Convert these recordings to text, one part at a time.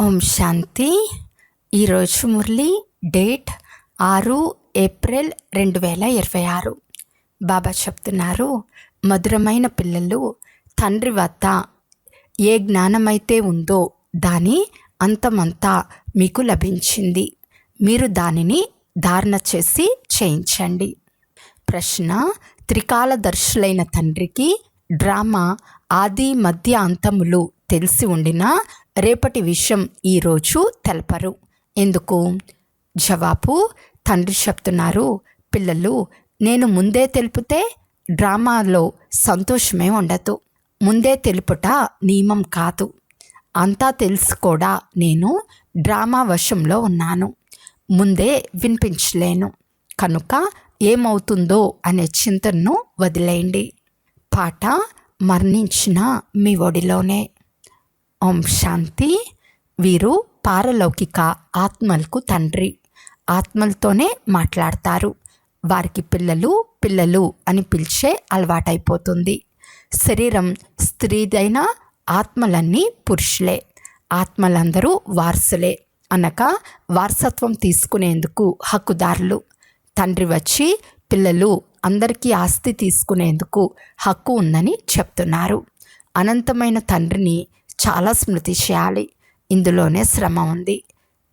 ఓం శాంతి. ఈరోజు Murali date 6 April 2026. బాబా చెప్తున్నారు, మధురమైన పిల్లలు, తండ్రి వద్ద ఏ జ్ఞానమైతే ఉందో దాని అంతమంతా మీకు లభించింది. మీరు దానిని ధారణ చేసి చేయించండి. ప్రశ్న: త్రికాలదర్శులైన తండ్రికి డ్రామా ఆది మధ్య అంతములు తెలిసి ఉండినా రేపటి విషయం ఈరోజు తెలపరు ఎందుకు? జవాబు: తండ్రి చెప్తున్నారు, పిల్లలు, నేను ముందే తెలిపితే డ్రామాలో సంతోషమే ఉండదు. ముందే తెలుపుట నియమం కాదు. అంతా తెలుసు కూడా నేను డ్రామా వశంలో ఉన్నాను. ముందే వినిపించలేను కనుక ఏమవుతుందో అనే చింతనను వదిలేయండి. పాట మరణించిన మీ ఒడిలోనే. ఓం శాంతి. వీరు పారలౌకిక ఆత్మలకు తండ్రి. ఆత్మలతోనే మాట్లాడతారు. వారికి పిల్లలు పిల్లలు అని పిలిచే అలవాటైపోతుంది. శరీరం స్త్రీదైన ఆత్మలన్నీ పురుషులే. ఆత్మలందరూ వారసులే అనగా వారసత్వం తీసుకునేందుకు హక్కుదారులు. తండ్రి వచ్చి పిల్లలు అందరికీ ఆస్తి తీసుకునేందుకు హక్కు ఉందని చెప్తున్నారు. అనంతమైన తండ్రిని చాలా స్మృతి చేయాలి. ఇందులోనే శ్రమ ఉంది.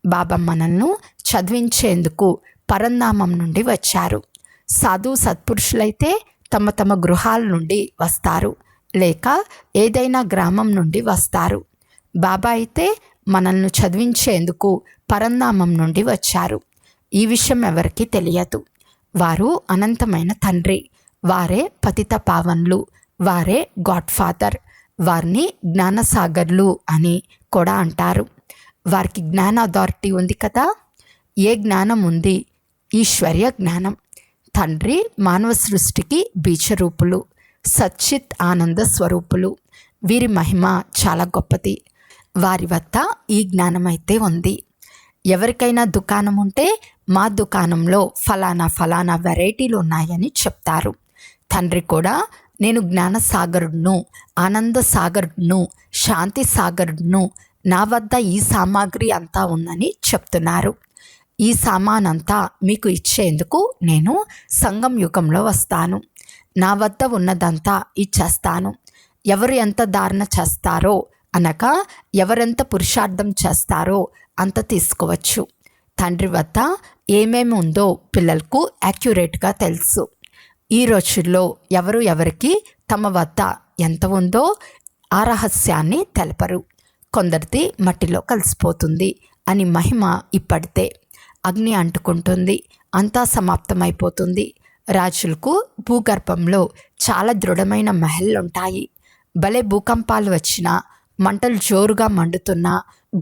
బాబా మనల్ని చదివించేందుకు పరంధామం నుండి వచ్చారు. సాధు సత్పురుషులైతే తమ తమ గృహాల నుండి వస్తారు, లేక ఏదైనా గ్రామం నుండి వస్తారు. బాబా అయితే మనల్ని చదివించేందుకు పరంధామం నుండి వచ్చారు. ఈ విషయం ఎవరికీ తెలియదు. వారు అనంతమైన తండ్రి. వారే పతిత పావన్లు. వారే గాడ్ ఫాదర్. వారిని జ్ఞానసాగర్లు అని కూడా అంటారు. వారికి జ్ఞాన అథారిటీ ఉంది కదా. ఏ జ్ఞానం ఉంది? ఈశ్వర్య జ్ఞానం. తండ్రి మానవ సృష్టికి బీజరూపులు, సచ్చిత్ ఆనంద స్వరూపులు. వీరి మహిమ చాలా గొప్పది. వారి వద్ద ఈ జ్ఞానం అయితే ఉంది. ఎవరికైనా దుకాణం ఉంటే మా దుకాణంలో ఫలానా ఫలానా వెరైటీలు ఉన్నాయని చెప్తారు. తండ్రి కూడా నేను జ్ఞానసాగరుడును, ఆనంద సాగరుడును, శాంతి సాగరుడును, నా వద్ద ఈ సామాగ్రి అంతా ఉందని చెప్తున్నారు. ఈ సామానంతా మీకు ఇచ్చేందుకు నేను సంగం యుగంలో వస్తాను. నా వద్ద ఉన్నదంతా ఇచ్చేస్తాను. ఎవరు ఎంత ధారణ చేస్తారో అనగా ఎవరెంత పురుషార్థం చేస్తారో అంత తీసుకోవచ్చు. తండ్రి వద్ద ఏమేమి ఉందో పిల్లలకు యాక్యురేట్గా తెలుసు. ఈ రోజుల్లో ఎవరు ఎవరికి తమ వద్ద ఎంత ఉందో ఆ రహస్యాన్ని తెలపరు. కొందరిది మట్టిలో కలిసిపోతుంది అని మహిమ ఇప్పటితే అగ్ని అంటుకుంటుంది, అంతా సమాప్తమైపోతుంది. రాజులకు భూగర్భంలో చాలా దృఢమైన మహల్లుంటాయి. భలే భూకంపాలు వచ్చినా మంటలు జోరుగా మండుతున్న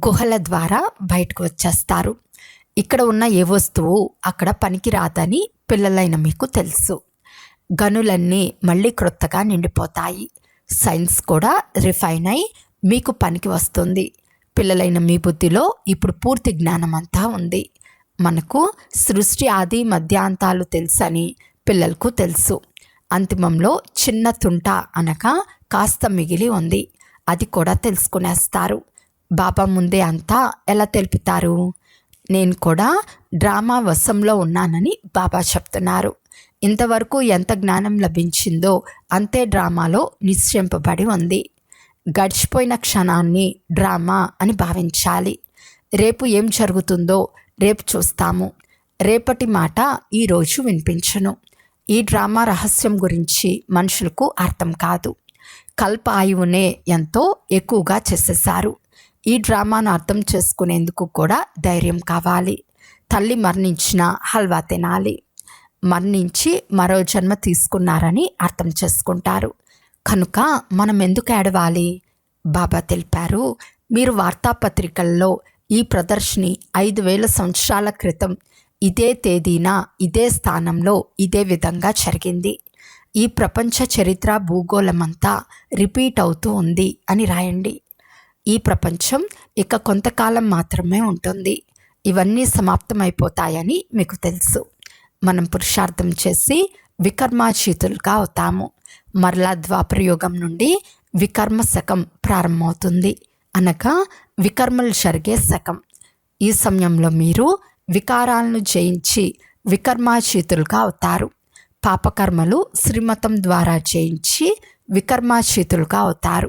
గుహల ద్వారా బయటకు వచ్చేస్తారు. ఇక్కడ ఉన్న ఏ వస్తువు అక్కడ పనికి రాదని పిల్లలైన మీకు తెలుసు. గనులన్నీ మళ్ళీ క్రొత్తగా నిండిపోతాయి. సైన్స్ కూడా రిఫైన్ అయి మీకు పనికి వస్తుంది. పిల్లలైన మీ బుద్ధిలో ఇప్పుడు పూర్తి జ్ఞానం అంతా ఉంది. మనకు సృష్టి ఆది మధ్యాంతాలు తెలుసని పిల్లలకు తెలుసు. అంతిమంలో చిన్న తుంట అనగా కాస్త మిగిలి ఉంది. అది కూడా తెలుసుకునేస్తారు. బాబా ముందే అంతా ఎలా తెలుపుతారు? నేను కూడా డ్రామా వశంలో ఉన్నానని బాబా చెప్తున్నారు. ఇంతవరకు ఎంత జ్ఞానం లభించిందో అంతే డ్రామాలో నిశ్చయింపబడి ఉంది. గడిచిపోయిన క్షణాన్ని డ్రామా అని భావించాలి. రేపు ఏం జరుగుతుందో రేపు చూస్తాము. రేపటి మాట ఈరోజు వినిపించను. ఈ డ్రామా రహస్యం గురించి మనుషులకు అర్థం కాదు. కల్ప ఆయువునే ఎంతో ఎక్కువగా చేసేశారు. ఈ డ్రామాను అర్థం చేసుకునేందుకు కూడా ధైర్యం కావాలి. తల్లి మరణించిన హల్వా తినాలి. మరణించి మరో జన్మ తీసుకున్నారని అర్థం చేసుకుంటారు. కనుక మనం ఎందుకు ఏడవాలి? బాబా తెలిపారు, మీరు వార్తాపత్రికల్లో ఈ ప్రదర్శని 5000 సంవత్సరాల క్రితం ఇదే తేదీన ఇదే స్థానంలో ఇదే విధంగా జరిగింది. ఈ ప్రపంచ చరిత్ర భూగోళమంతా రిపీట్ అవుతూ ఉంది అని రాయండి. ఈ ప్రపంచం ఇక కొంతకాలం మాత్రమే ఉంటుంది. ఇవన్నీ సమాప్తమైపోతాయని మీకు తెలుసు. మనం పురుషార్థం చేసి వికర్మాజీతులుగా అవుతాము. మరలా ద్వాపరయుగం నుండి వికర్మ శకం ప్రారంభమవుతుంది. అనగా వికర్మలు జరిగే శకం. ఈ సమయంలో మీరు వికారాలను జయించి వికర్మాచీతులుగా అవుతారు. పాపకర్మలు శ్రీమతం ద్వారా జయించి వికర్మాచీతులుగా అవుతారు.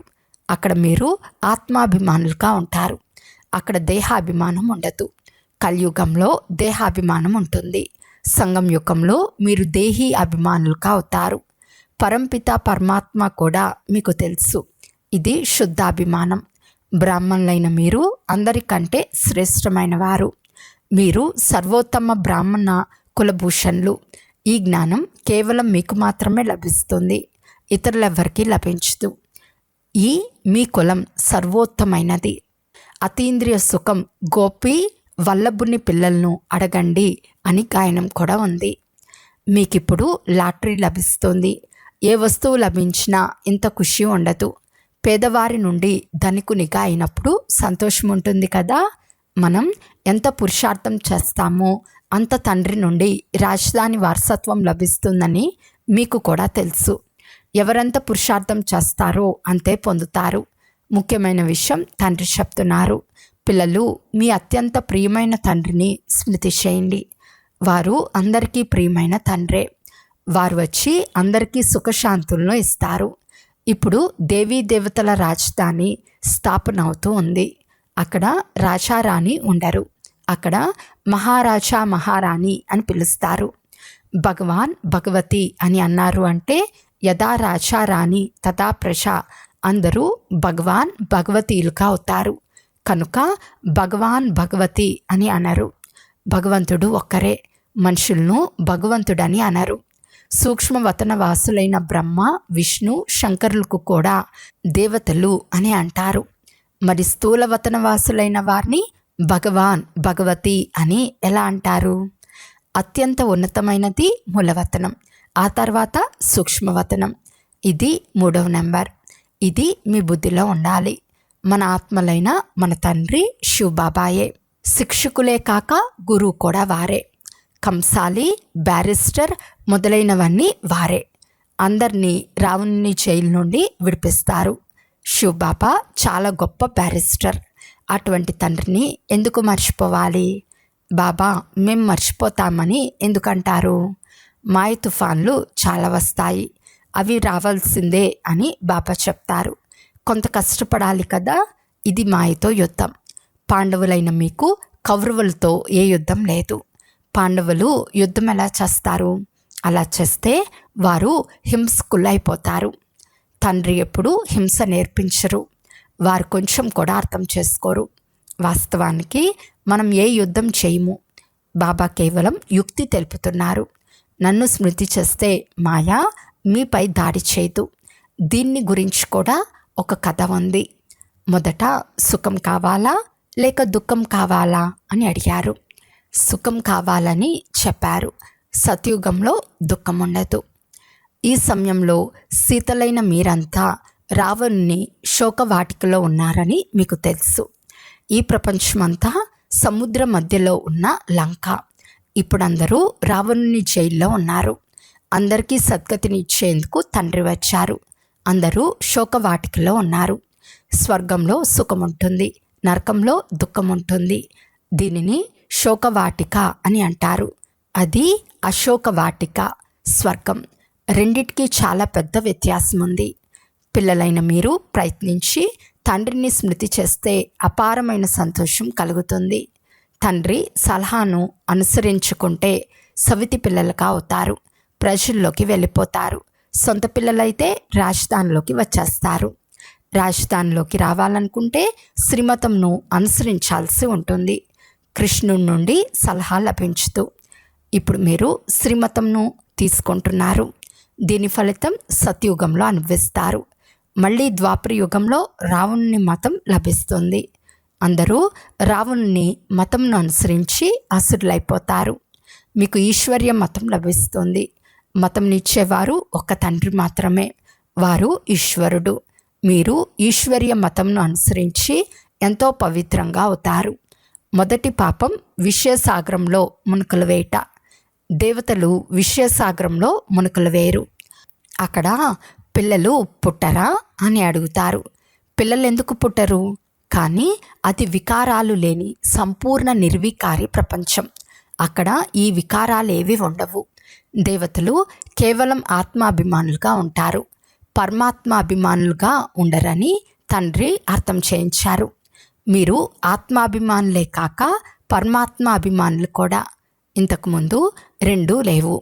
అక్కడ మీరు ఆత్మాభిమానులుగా ఉంటారు. అక్కడ దేహాభిమానం ఉండదు. కలియుగంలో దేహాభిమానం ఉంటుంది. సంగం యుగంలో మీరు దేహీ అభిమానులుగా అవుతారు. పరంపిత పరమాత్మ కూడా మీకు తెలుసు. ఇది శుద్ధాభిమానం. బ్రాహ్మణులైన మీరు అందరికంటే శ్రేష్టమైన వారు. మీరు సర్వోత్తమ బ్రాహ్మణ కులభూషణులు. ఈ జ్ఞానం కేవలం మీకు మాత్రమే లభిస్తుంది, ఇతరులెవ్వరికీ లభించదు. ఈ మీ కులం సర్వోత్తమైనది. అతీంద్రియ సుఖం గోపి వల్లభుని పిల్లలను అడగండి అని గాయనం కూడా ఉంది. మీకిప్పుడు లాటరీ లభిస్తుంది. ఏ వస్తువు లభించినా ఇంత ఖుషి ఉండదు. పేదవారి నుండి ధనికునిగా అయినప్పుడు సంతోషం ఉంటుంది కదా. మనం ఎంత పురుషార్థం చేస్తామో అంత తండ్రి నుండి రాజధాని వారసత్వం లభిస్తుందని మీకు కూడా తెలుసు. ఎవరెంత పురుషార్థం చేస్తారో అంతే పొందుతారు. ముఖ్యమైన విషయం తండ్రి చెప్తున్నారు. పిల్లలు, మీ అత్యంత ప్రియమైన తండ్రిని స్మృతి చేయండి. వారు అందరికీ ప్రియమైన తండ్రే. వారు వచ్చి అందరికీ సుఖశాంతులను ఇస్తారు. ఇప్పుడు దేవీ దేవతల రాజధాని స్థాపన అవుతూ ఉంది. అక్కడ రాజారాణి ఉండరు. అక్కడ మహారాజా మహారాణి అని పిలుస్తారు. భగవాన్ భగవతి అని అన్నారు అంటే యథా రాజా రాణి తథా ప్రజ. అందరూ భగవాన్ భగవతీలుగా అవుతారు. కనుక భగవాన్ భగవతి అని అనరు. భగవంతుడు ఒక్కరే. మనుషులను భగవంతుడని అనరు. సూక్ష్మవతన వాసులైన బ్రహ్మ విష్ణు శంకరులకు కూడా దేవతలు అని అంటారు. మరి స్థూలవతన వాసులైన వారిని భగవాన్ భగవతి అని ఎలా అంటారు? అత్యంత ఉన్నతమైనది మూలవతనం, ఆ తర్వాత సూక్ష్మవతనం. ఇది 3వ నెంబర్. ఇది మీ బుద్ధిలో ఉండాలి. మన ఆత్మలైన మన తండ్రి శివబాబాయే. శిక్షకులే కాక గురువు కూడా వారే. కంసాలి, బ్యారిస్టర్ మొదలైనవన్నీ వారే. అందరినీ రావణుని జైలు నుండి విడిపిస్తారు. శివబాబా చాలా గొప్ప బ్యారిస్టర్. అటువంటి తండ్రిని ఎందుకు మర్చిపోవాలి? బాబా మేం మర్చిపోతామని ఎందుకంటారు? మాయ తుఫాన్లు చాలా వస్తాయి, అవి రావాల్సిందే అని బాబా చెప్తారు. కొంత కష్టపడాలి కదా. ఇది మాయతో యుద్ధం. పాండవులైన మీకు కౌరవులతో ఏ యుద్ధం లేదు. పాండవులు యుద్ధం ఎలా చేస్తారు? అలా చేస్తే వారు హింసకులైపోతారు. తండ్రి ఎప్పుడు హింస నేర్పించరు. వారు కొంచెం కూడా అర్థం చేసుకోరు. వాస్తవానికి మనం ఏ యుద్ధం చేయము. బాబా కేవలం యుక్తి తెలుపుతున్నారు. నన్ను స్మృతి చేస్తే మాయా మీపై దాడి చేయదు. దీన్ని గురించి కూడా ఒక కథ ఉంది. మొదట సుఖం కావాలా లేక దుఃఖం కావాలా అని అడిగారు. సుఖం కావాలని చెప్పారు. సత్యుగంలో దుఃఖం ఉండదు. ఈ సమయంలో శీతలైన మీరంతా రావణుని శోకవాటికలో ఉన్నారని మీకు తెలుసు. ఈ ప్రపంచమంతా సముద్ర మధ్యలో ఉన్న లంక. ఇప్పుడు అందరూ రావణుని జైల్లో ఉన్నారు. అందరికీ సద్గతిని ఇచ్చేందుకు తండ్రి వచ్చారు. అందరూ శోకవాటికలో ఉన్నారు. స్వర్గంలో సుఖం ఉంటుంది, నరకంలో దుఃఖం ఉంటుంది. దీనిని శోకవాటిక అని అంటారు. అది అశోకవాటిక, స్వర్గం. రెండిటికీ చాలా పెద్ద వ్యత్యాసం ఉంది. పిల్లలైన మీరు ప్రయత్నించి తండ్రిని స్మృతి చేస్తే అపారమైన సంతోషం కలుగుతుంది. తండ్రి సలహాను అనుసరించుకుంటే సవితి పిల్లలుగా అవుతారు. ప్రజల్లోకి వెళ్ళిపోతారు. సొంత పిల్లలైతే రాజధానిలోకి వచ్చేస్తారు. రాజధానిలోకి రావాలనుకుంటే శ్రీమతంను అనుసరించాల్సి ఉంటుంది. కృష్ణుడి నుండి సలహా లభించదు. ఇప్పుడు మీరు శ్రీమతంను తీసుకుంటున్నారు. దీని ఫలితం సత్యుగంలో అనుభవిస్తారు. మళ్ళీ ద్వాపర యుగంలో రావణుని మతం లభిస్తుంది. అందరూ రావణుని మతంను అనుసరించి అసురులైపోతారు. మీకు ఈశ్వర్య మతం లభిస్తుంది. మతంనిచ్చేవారు ఒక తండ్రి మాత్రమే. వారు ఈశ్వరుడు. మీరు ఈశ్వర్య మతంను అనుసరించి ఎంతో పవిత్రంగా అవుతారు. మొదటి పాపం విషయసాగరంలో మునుకలు వేయట. దేవతలు విషయసాగరంలో మునుకలు వేయరు. అక్కడ పిల్లలు పుట్టరా అని అడుగుతారు. పిల్లలు ఎందుకు పుట్టరు? కానీ అది వికారాలు లేని సంపూర్ణ నిర్వికారి ప్రపంచం. అక్కడ ఈ వికారాలు ఏవి ఉండవు. దేవతలు కేవలం ఆత్మాభిమానులుగా ఉంటారు, పరమాత్మాభిమానులుగా ఉండరని తండ్రి అర్థం చేయించారు. మీరు ఆత్మాభిమానులే కాక పరమాత్మాభిమానులు కూడా. ఇంతకుముందు రెండూ లేవు.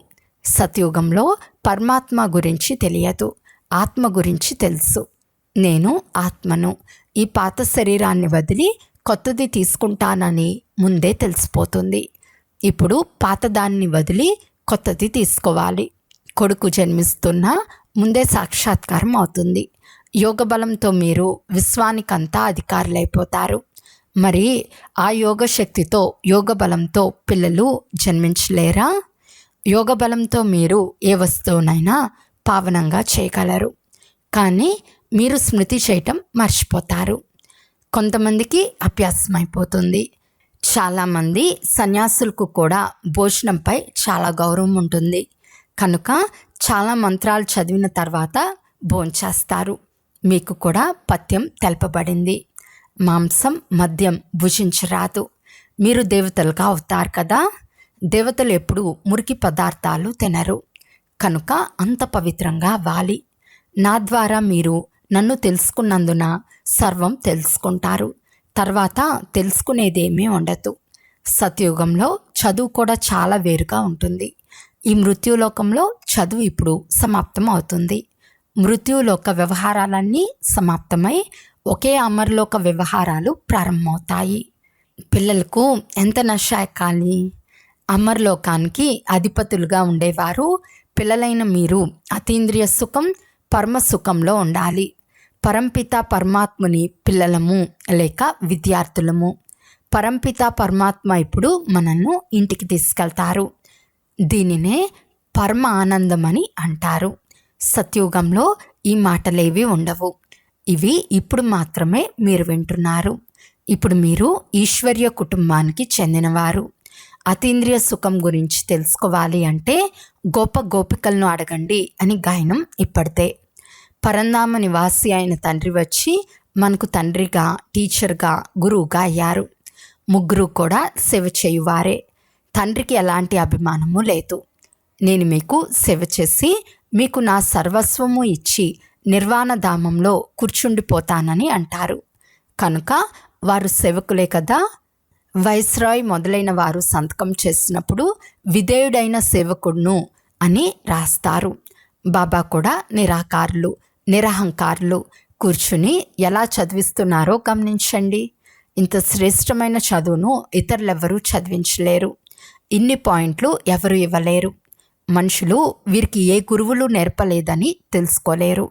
సత్యుగంలో పరమాత్మ గురించి తెలియదు, ఆత్మ గురించి తెలుసు. నేను ఆత్మను, ఈ పాత శరీరాన్ని వదిలి కొత్తది తీసుకుంటానని ముందే తెలిసిపోతుంది. ఇప్పుడు పాతదాన్ని వదిలి కొత్తది తీసుకోవాలి. కొడుకు జన్మిస్తున్నా ముందే సాక్షాత్కారం అవుతుంది. యోగ బలంతో మీరు విశ్వానికంతా అధికారులైపోతారు. మరి ఆ యోగ శక్తితో, యోగ బలంతో పిల్లలు జన్మించలేరా? యోగ బలంతో మీరు ఏ వస్తువునైనా పావనంగా చేయగలరు, కానీ మీరు స్మృతి చేయటం మర్చిపోతారు. కొంతమందికి అభ్యాసం అయిపోతుంది. చాలామంది సన్యాసులకు కూడా భోజనంపై చాలా గౌరవం ఉంటుంది కనుక చాలా మంత్రాలు చదివిన తర్వాత భోంచేస్తారు. మీకు కూడా పథ్యం తెలపబడింది. మాంసం, మద్యం భుజించరాదు. మీరు దేవతలుగా అవుతారు కదా. దేవతలు ఎప్పుడూ మురికి పదార్థాలు తినరు కనుక అంత పవిత్రంగా అవ్వాలి. నా ద్వారా మీరు నన్ను తెలుసుకున్నందున సర్వం తెలుసుకుంటారు. తర్వాత తెలుసుకునేదేమీ ఉండదు. సత్యుగంలో చదువు కూడా చాలా వేరుగా ఉంటుంది. ఈ మృత్యులోకంలో చదువు ఇప్పుడు సమాప్తం అవుతుంది. మృత్యులోక వ్యవహారాలన్నీ సమాప్తమై ఒకే అమరలోక వ్యవహారాలు ప్రారంభమవుతాయి. పిల్లలకు ఎంత నష ఎక్కాలి? అమరలోకానికి అధిపతులుగా ఉండేవారు పిల్లలైన మీరు అతీంద్రియ సుఖం, పరమ సుఖంలో ఉండాలి. పరంపిత పరమాత్మని పిల్లలము లేక విద్యార్థులము. పరంపిత పరమాత్మ ఇప్పుడు మనల్ని ఇంటికి తీసుకెళ్తారు. దీనినే పరమ ఆనందం అని అంటారు. సత్యుగంలో ఈ మాటలేవి ఉండవు. ఇవి ఇప్పుడు మాత్రమే మీరు వింటున్నారు. ఇప్పుడు మీరు ఈశ్వర్య కుటుంబానికి చెందినవారు. అతీంద్రియ సుఖం గురించి తెలుసుకోవాలి అంటే గొప్ప గోపికలను అడగండి అని గాయనం ఇప్పటిదే. పరంధామ నివాసి అయిన తండ్రి వచ్చి మనకు తండ్రిగా, టీచర్గా, గురువుగా అయ్యారు. ముగ్గురు కూడా సేవ చేయువారే. తండ్రికి ఎలాంటి అభిమానము లేదు. నేను మీకు సేవ చేసి మీకు నా సర్వస్వము ఇచ్చి నిర్వాణ ధామంలో కూర్చుండిపోతానని అంటారు. కనుక వారు సేవకులే కదా. వైస్రాయ్ మొదలైన వారు సంతకం చేసినప్పుడు విధేయుడైన సేవకుడును అని రాస్తారు. బాబా కూడా నిరాకారులు, నిరహంకారులు. కూర్చుని ఎలా చదివిస్తున్నారో గమనించండి. ఇంత శ్రేష్టమైన చదువును ఇతరులెవరూ చదివించలేరు. ఇన్ని పాయింట్లు ఎవరు ఇవ్వలేరు. మనుషులు వీరికి ఏ గురువులు నేర్పలేదని తెలుసుకోలేరు.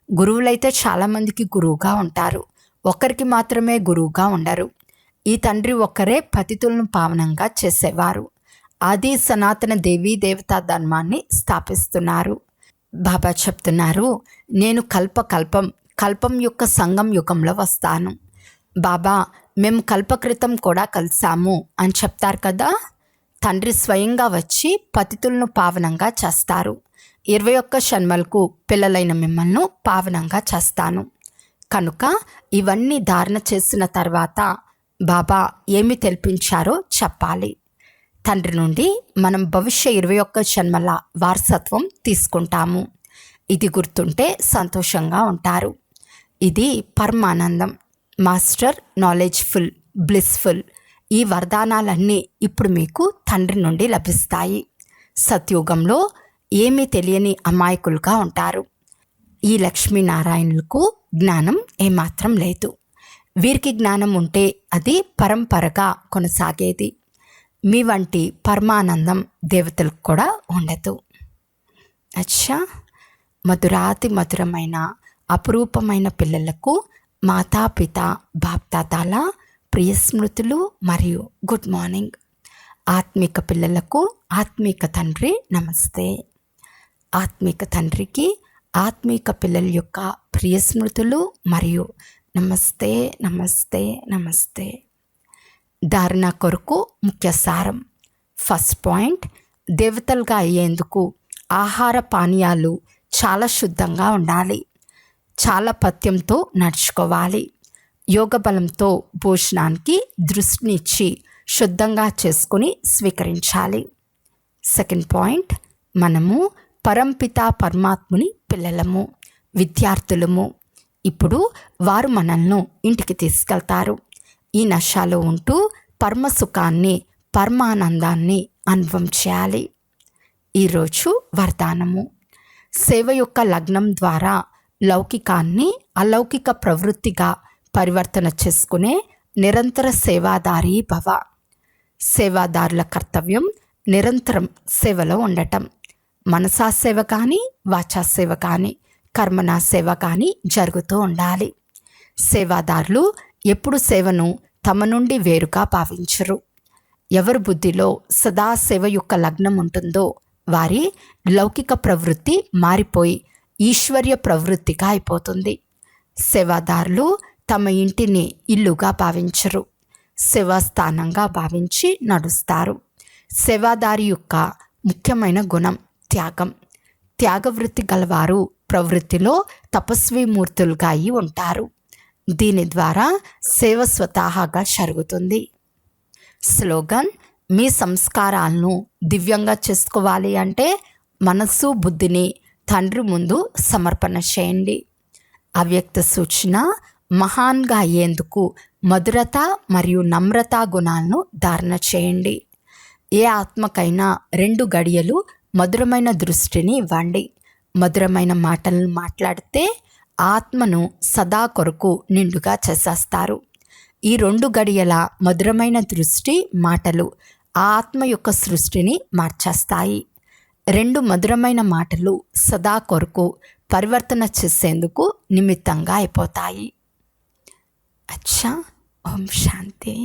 గురువులైతే చాలామందికి గురువుగా ఉంటారు, ఒక్కరికి మాత్రమే గురువుగా ఉండరు. ఈ తండ్రి ఒక్కరే పతితులను పావనంగా చేసేవారు. ఆది సనాతన దేవీ దేవతా ధర్మాన్ని స్థాపిస్తున్నారు. బాబా చెప్తున్నారు, నేను కల్పం యొక్క సంగం యుగంలో వస్తాను. బాబా మేము కల్పకృతం కూడా కలిసాము అని చెప్తారు కదా. తండ్రి స్వయంగా వచ్చి పతితులను పావనంగా చేస్తారు. 21 జన్మలకు పిల్లలైన మిమ్మల్ని పావనంగా చేస్తాను. కనుక ఇవన్నీ ధారణ చేసిన తర్వాత బాబా ఏమి తెలిపించారో చెప్పాలి. తండ్రి నుండి మనం భవిష్య 21 జన్మల వారసత్వం తీసుకుంటాము. ఇది గుర్తుంటే సంతోషంగా ఉంటారు. ఇది పరమానందం. Master knowledgeful, blissful. ఈ వరదానాలన్నీ ఇప్పుడు మీకు తండ్రి నుండి లభిస్తాయి. సత్యుగంలో ఏమీ తెలియని అమాయకులుగా ఉంటారు. ఈ లక్ష్మీనారాయణులకు జ్ఞానం ఏమాత్రం లేదు. వీరికి జ్ఞానం ఉంటే అది పరంపరగా కొనసాగేది. మీ వంటి పరమానందం దేవతలకు కూడా ఉండదు. అచ్చా, మధురాతి మధురమైన అపురూపమైన పిల్లలకు మాతాపిత బాప్దాదాల ప్రియ స్మృతులు మరియు గుడ్ మార్నింగ్. ఆత్మిక పిల్లలకు ఆత్మిక తండ్రి నమస్తే. ఆత్మిక తండ్రికి ఆత్మిక పిల్లల యొక్క ప్రియ స్మృతులు మరియు నమస్తే నమస్తే నమస్తే. ధారణ కొరకు ముఖ్య సారం. ఫస్ట్ పాయింట్, దేవతలుగా అయ్యేందుకు ఆహార పానీయాలు చాలా శుద్ధంగా ఉండాలి. చాలా పథ్యంతో నడుచుకోవాలి. యోగ బలంతో భోజనానికి దృష్టినిచ్చి శుద్ధంగా చేసుకుని స్వీకరించాలి. సెకండ్ పాయింట్, మనము పరంపిత పరమాత్ముని పిల్లలము, విద్యార్థులము. ఇప్పుడు వారు మనల్ని ఇంటికి తీసుకెళ్తారు. ఈ నశాలో ఉంటూ పరమసుఖాన్ని, పరమానందాన్ని అనుభవం చేయాలి. ఈరోజు వరదానము: సేవ యొక్క లగ్నం ద్వారా లౌకికాన్ని అలౌకిక ప్రవృత్తిగా పరివర్తన చేసుకునే నిరంతర సేవాదారి భవ. సేవాదారుల కర్తవ్యం నిరంతరం సేవలో ఉండటం. మనసా సేవ కానీ, వాచా సేవ కానీ, కర్మనా సేవ కానీ జరుగుతూ ఉండాలి. సేవాదారులు ఎప్పుడు సేవను తమ నుండి వేరుగా భావించరు. ఎవరి బుద్ధిలో సదా సేవ యొక్క లగ్నం ఉంటుందో వారి లౌకిక ప్రవృత్తి మారిపోయి ఈశ్వర్య ప్రవృత్తిగా అయిపోతుంది. సేవాదారులు తమ ఇంటిని ఇల్లుగా భావించరు, సేవాస్థానంగా భావించి నడుస్తారు. సేవాదారి యొక్క ముఖ్యమైన గుణం త్యాగం. త్యాగవృత్తి గలవారు ప్రవృత్తిలో తపస్వీ మూర్తులుగా అయి ఉంటారు. దీని ద్వారా సేవ స్వతహాగా జరుగుతుంది. స్లోగన్: మీ సంస్కారాలను దివ్యంగా చేసుకోవాలి అంటే మనస్సు బుద్ధిని తండ్రి ముందు సమర్పణ చేయండి. అవ్యక్త సూచన: మహాన్గా అయ్యేందుకు మధురత మరియు నమ్రత గుణాలను ధారణ చేయండి. ఏ ఆత్మకైనా 2 గడియలు మధురమైన దృష్టిని ఇవ్వండి. మధురమైన మాటలను మాట్లాడితే ఆత్మను సదా కొరకు నిండుగా చేసేస్తారు. ఈ 2 గడియల మధురమైన దృష్టి, మాటలు ఆ ఆత్మ యొక్క సృష్టిని మార్చేస్తాయి. 2 మధురమైన మాటలు సదా కొరకు పరివర్తన చేసేందుకు నిమిత్తంగా అయిపోతాయి. అచ్చా, ఓం శాంతి.